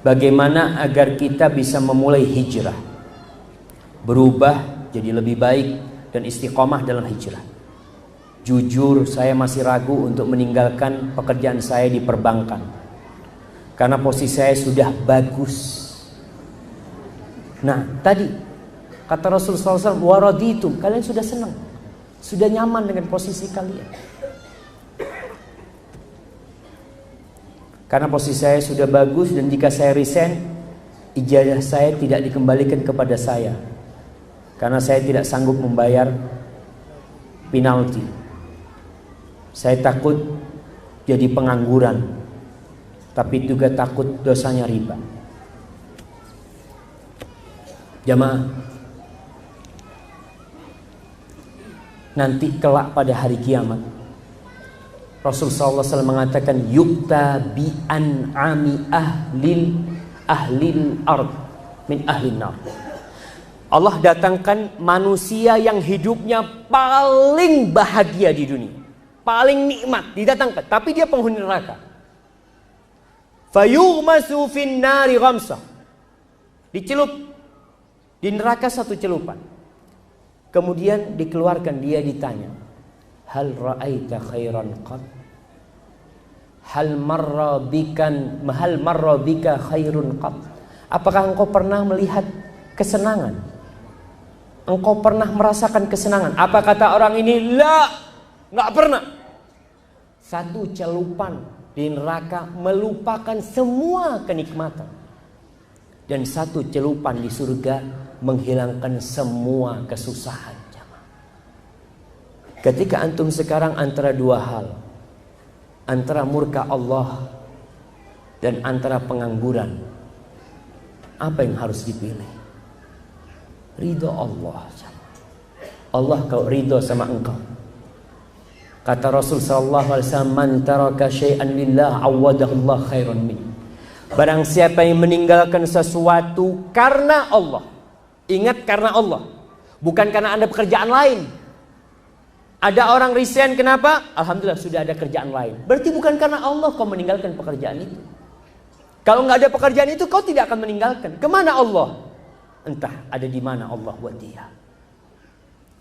bagaimana agar kita bisa memulai hijrah, berubah jadi lebih baik dan istiqomah dalam hijrah. Jujur, saya masih ragu untuk meninggalkan pekerjaan saya di perbankan karena posisi saya sudah bagus. Nah, tadi kata Rasulullah SAW, waraditum, kalian sudah senang, sudah nyaman dengan posisi kalian. Karena posisi saya sudah bagus, dan jika saya resign, ijazah saya tidak dikembalikan kepada saya karena saya tidak sanggup membayar penalti. Saya takut jadi pengangguran, tapi juga takut dosanya riba. Jamaah, nanti kelak pada hari kiamat, Rasulullah SAW mengatakan, yukta bi an'ami ahlil ard min ahlin nar. Allah datangkan manusia yang hidupnya paling bahagia di dunia, paling nikmat, didatangkan, tapi dia penghuni neraka. Fayughmasu fin nari ghamsah, dicelup di neraka satu celupan. Kemudian dikeluarkan, dia ditanya, hal ra'aita khairan qad? Hal marra bika khairun qad? Apakah engkau pernah melihat kesenangan? Engkau pernah merasakan kesenangan? Apa kata orang ini? La, enggak pernah. Satu celupan di neraka melupakan semua kenikmatan, dan satu celupan di surga menghilangkan semua kesusahan. Ketika antum sekarang antara dua hal, antara murka Allah dan antara pengangguran, apa yang harus dipilih? Ridho Allah. Allah kau ridho sama engkau. Kata Rasul sallallahu alaihi wasallam, man taraka syai'an lillah awadahullah khairan min. Barang siapa yang meninggalkan sesuatu karena Allah, ingat, karena Allah, bukan karena Anda pekerjaan lain. Ada orang resign, kenapa? Alhamdulillah sudah ada kerjaan lain. Berarti bukan karena Allah kau meninggalkan pekerjaan itu. Kalau nggak ada pekerjaan itu, kau tidak akan meninggalkan. Kemana Allah? Entah ada di mana Allah buat dia.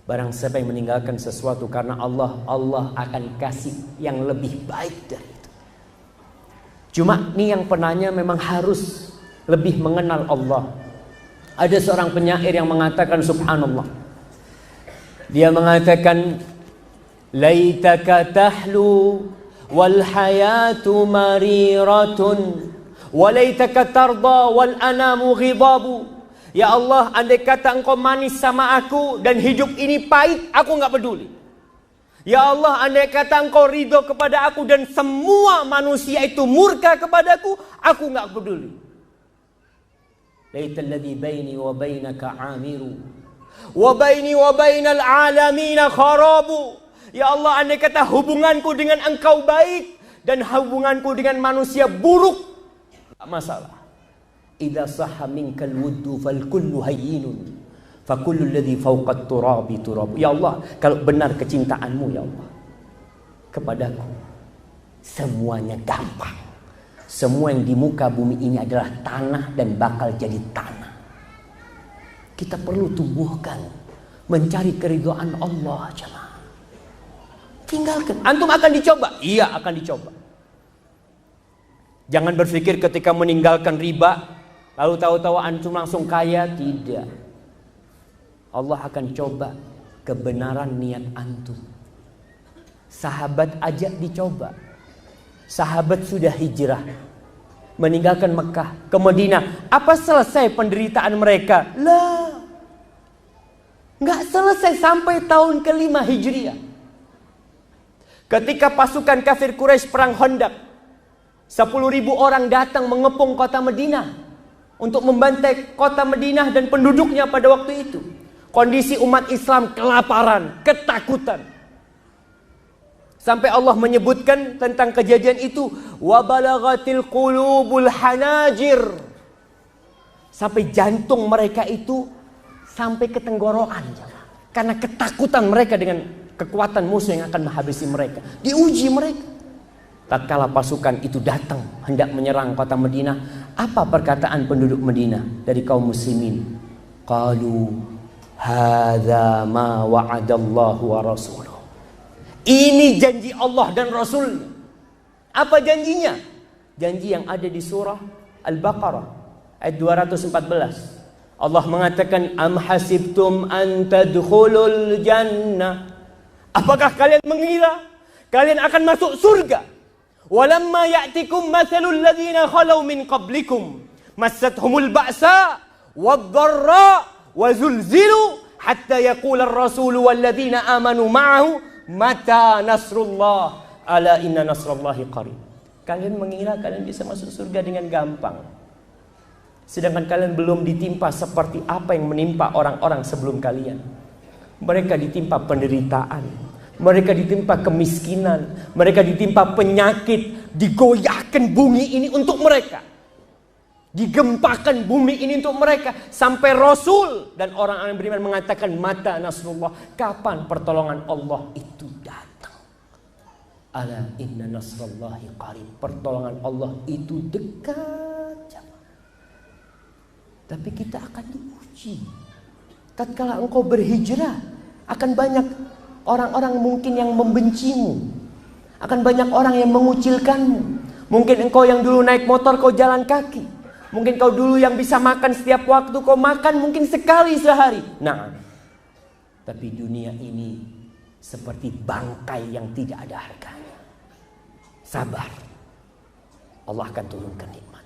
Barang siapa yang meninggalkan sesuatu karena Allah, Allah akan kasih yang lebih baik dari itu. Cuma nih yang penanya memang harus lebih mengenal Allah. Ada seorang penyair yang mengatakan, subhanallah, dia mengatakan, laitaka tahlu wal hayatu mariratun walaitaka tarda wal anamu ghidabu. Ya Allah, andai kata engkau manis sama aku dan hidup ini pahit, aku enggak peduli. Ya Allah, andai kata engkau ridho kepada aku dan semua manusia itu murka kepadaku, aku enggak peduli. Laital ladzi baini wa bainaka amiru wa baini wa bainal alamin kharabu. Ya Allah, andai kata hubunganku dengan engkau baik dan hubunganku dengan manusia buruk, tak masalah. Idza sahha minkal wuddu fal kullu hayyinun fa kullu alladhi fawqa at-turabi turab. Ya Allah, kalau benar kecintaanmu ya Allah kepadaku, semuanya gampang. Semua yang di muka bumi ini adalah tanah dan bakal jadi tanah. Kita perlu tumbuhkan mencari keridhaan Allah, jemaah. Tinggalkan. Antum akan dicoba? Iya, akan dicoba. Jangan berpikir ketika meninggalkan riba lalu tahu-tahu antum langsung kaya. Tidak. Allah akan coba kebenaran niat antum. Sahabat aja dicoba. Sahabat sudah hijrah, meninggalkan Mekah ke Madinah. Apa selesai penderitaan mereka? Lah, nggak selesai sampai tahun ke-5 Hijriah. Ketika pasukan kafir Quraisy perang Khandaq, 10.000 orang datang mengepung kota Madinah untuk membantai kota Madinah dan penduduknya pada waktu itu. Kondisi umat Islam kelaparan, ketakutan. Sampai Allah menyebutkan tentang kejadian itu, wa balaghatil qulubul hanajir. Sampai jantung mereka itu sampai ke tenggorokan, karena ketakutan mereka dengan kekuatan musuh yang akan menghabisi mereka. Diuji mereka. Tatkala pasukan itu datang hendak menyerang kota Madinah, Apa perkataan penduduk Madinah dari kaum muslimin? Qalu hadza ma wa'adallahu wa rasuluh. Ini janji Allah dan Rasulnya. Apa janjinya? Janji yang ada di surah Al-Baqarah ayat 214. Allah mengatakan, am hasibtum an tadkhulul jannah. Apakah kalian mengira kalian akan masuk surga? Walamma ya'tikum mathalul ladzina khalau min qablikum massathumul ba'sa wad-dharra wa zulzilu hatta yaqula ar-rasulu wal ladzina amanu ma'ahu mata nasrullah ala inna nasrallahi qarib. Kalian mengira kalian bisa masuk surga dengan gampang, sedangkan kalian belum ditimpa seperti apa yang menimpa orang-orang sebelum kalian. Mereka ditimpa penderitaan, mereka ditimpa kemiskinan, mereka ditimpa penyakit, digoyahkan bumi ini untuk mereka, digempakan bumi ini untuk mereka, sampai Rasul dan orang-orang yang beriman mengatakan mata nasrullah, kapan pertolongan Allah itu datang. Ala inna nasrallahi qarib, pertolongan Allah itu dekat. Tapi kita akan diuji. Tatkala engkau berhijrah, akan banyak orang-orang mungkin yang membencimu, akan banyak orang yang mengucilkanmu. Mungkin engkau yang dulu naik motor, kau jalan kaki. Mungkin kau dulu yang bisa makan setiap waktu, kau makan mungkin sekali sehari. Nah, tapi dunia ini seperti bangkai yang tidak ada harganya. Sabar, Allah akan turunkan nikmat.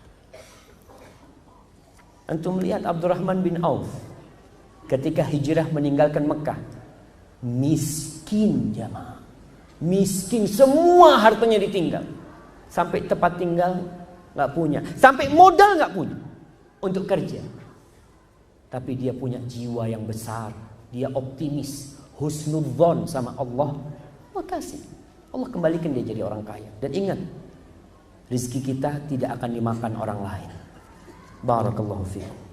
Antum lihat Abdurrahman bin Auf ketika hijrah meninggalkan Mekah, miskin jamaah, miskin, semua hartanya ditinggal, sampai tempat tinggal nggak punya, sampai modal nggak punya untuk kerja. Tapi dia punya jiwa yang besar, dia optimis, husnudzon sama Allah. Makasih, Allah kembalikan dia jadi orang kaya. Dan ingat, rezeki kita tidak akan dimakan orang lain. Barakallahu fiikum.